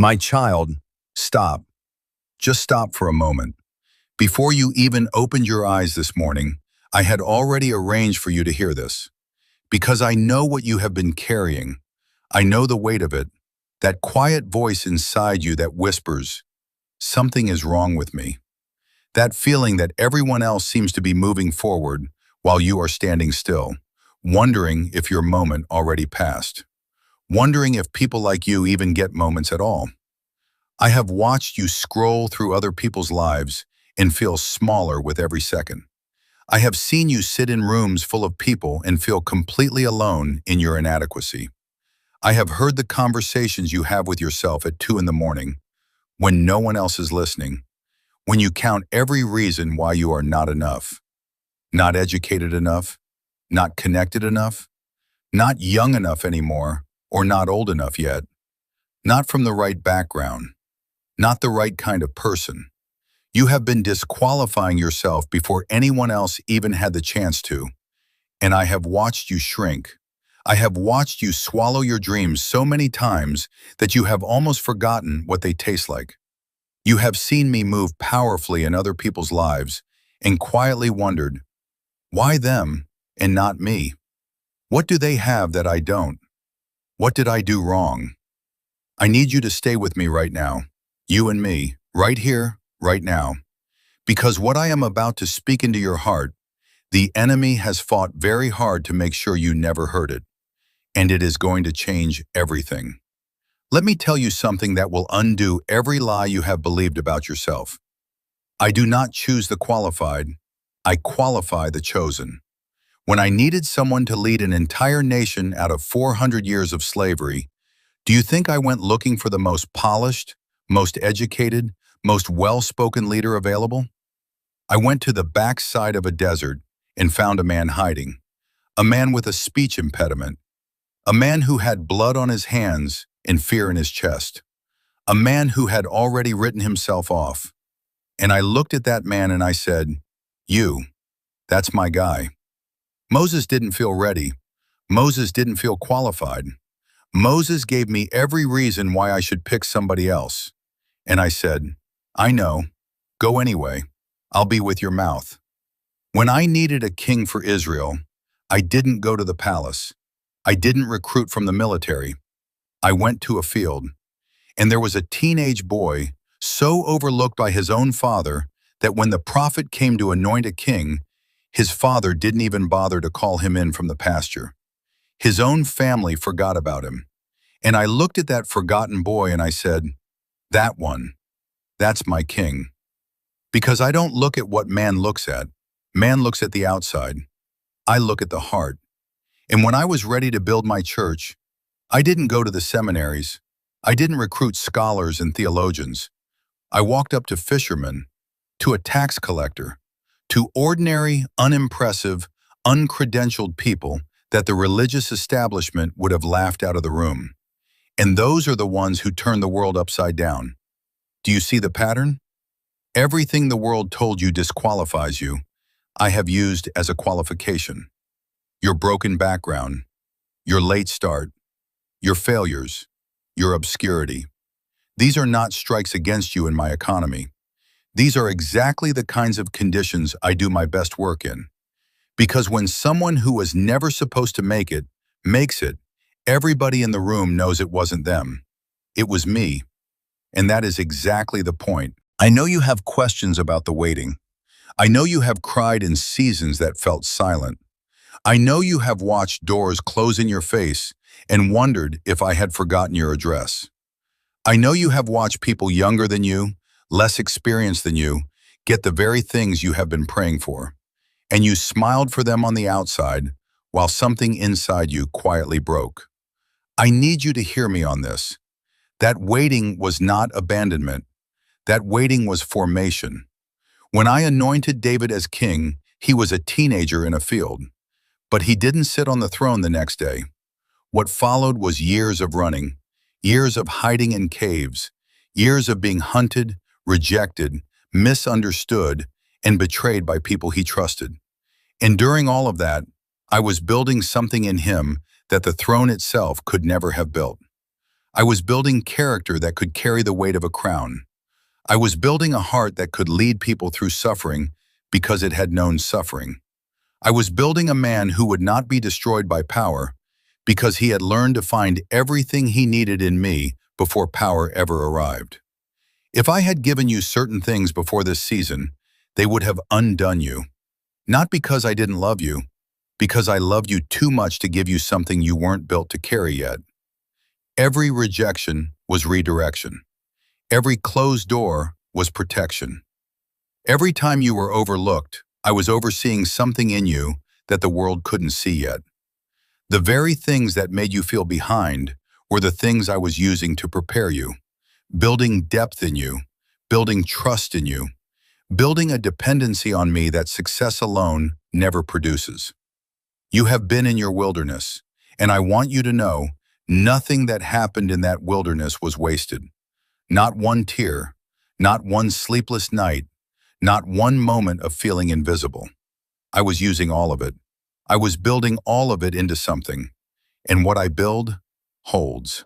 My child, stop. Just stop for a moment. Before you even opened your eyes this morning, I had already arranged for you to hear this. Because I know what you have been carrying. I know the weight of it. That quiet voice inside you that whispers, something is wrong with me. That feeling that everyone else seems to be moving forward while you are standing still, wondering if your moment already passed. Wondering if people like you even get moments at all. I have watched you scroll through other people's lives and feel smaller with every second. I have seen you sit in rooms full of people and feel completely alone in your inadequacy. I have heard the conversations you have with yourself at 2 in the morning, when no one else is listening, when you count every reason why you are not enough, not educated enough, not connected enough, not young enough anymore, or not old enough yet, not from the right background, not the right kind of person. You have been disqualifying yourself before anyone else even had the chance to, and I have watched you shrink. I have watched you swallow your dreams so many times that you have almost forgotten what they taste like. You have seen me move powerfully in other people's lives and quietly wondered, why them and not me? What do they have that I don't? What did I do wrong? I need you to stay with me right now, you and me, right here, right now. Because what I am about to speak into your heart, the enemy has fought very hard to make sure you never heard it. And it is going to change everything. Let me tell you something that will undo every lie you have believed about yourself. I do not choose the qualified, I qualify the chosen. When I needed someone to lead an entire nation out of 400 years of slavery, do you think I went looking for the most polished, most educated, most well-spoken leader available? I went to the backside of a desert and found a man hiding, a man with a speech impediment, a man who had blood on his hands and fear in his chest, a man who had already written himself off. And I looked at that man and I said, that's my guy. Moses didn't feel ready. Moses didn't feel qualified. Moses gave me every reason why I should pick somebody else. And I said, I know. Go anyway. I'll be with your mouth. When I needed a king for Israel, I didn't go to the palace. I didn't recruit from the military. I went to a field. And there was a teenage boy so overlooked by his own father that when the prophet came to anoint a king, his father didn't even bother to call him in from the pasture. His own family forgot about him. And I looked at that forgotten boy and I said, that one, that's my king. Because I don't look at what man looks at. Man looks at the outside. I look at the heart. And when I was ready to build my church, I didn't go to the seminaries. I didn't recruit scholars and theologians. I walked up to fishermen, to a tax collector, to ordinary, unimpressive, uncredentialed people that the religious establishment would have laughed out of the room. And those are the ones who turn the world upside down. Do you see the pattern? Everything the world told you disqualifies you, I have used as a qualification. Your broken background, your late start, your failures, your obscurity. These are not strikes against you in my economy. These are exactly the kinds of conditions I do my best work in. Because when someone who was never supposed to make it, makes it, everybody in the room knows it wasn't them. It was me. And that is exactly the point. I know you have questions about the waiting. I know you have cried in seasons that felt silent. I know you have watched doors close in your face and wondered if I had forgotten your address. I know you have watched people younger than you, less experienced than you, get the very things you have been praying for. And you smiled for them on the outside while something inside you quietly broke. I need you to hear me on this. That waiting was not abandonment. That waiting was formation. When I anointed David as king, he was a teenager in a field. But he didn't sit on the throne the next day. What followed was years of running, years of hiding in caves, years of being hunted, rejected, misunderstood, and betrayed by people he trusted. And during all of that, I was building something in him that the throne itself could never have built. I was building character that could carry the weight of a crown. I was building a heart that could lead people through suffering because it had known suffering. I was building a man who would not be destroyed by power because he had learned to find everything he needed in me before power ever arrived. If I had given you certain things before this season, they would have undone you. Not because I didn't love you, because I loved you too much to give you something you weren't built to carry yet. Every rejection was redirection. Every closed door was protection. Every time you were overlooked, I was overseeing something in you that the world couldn't see yet. The very things that made you feel behind were the things I was using to prepare you, building depth in you, building trust in you, building a dependency on me that success alone never produces. You have been in your wilderness, and I want you to know nothing that happened in that wilderness was wasted. Not one tear, not one sleepless night, not one moment of feeling invisible. I was using all of it. I was building all of it into something, and what I build holds.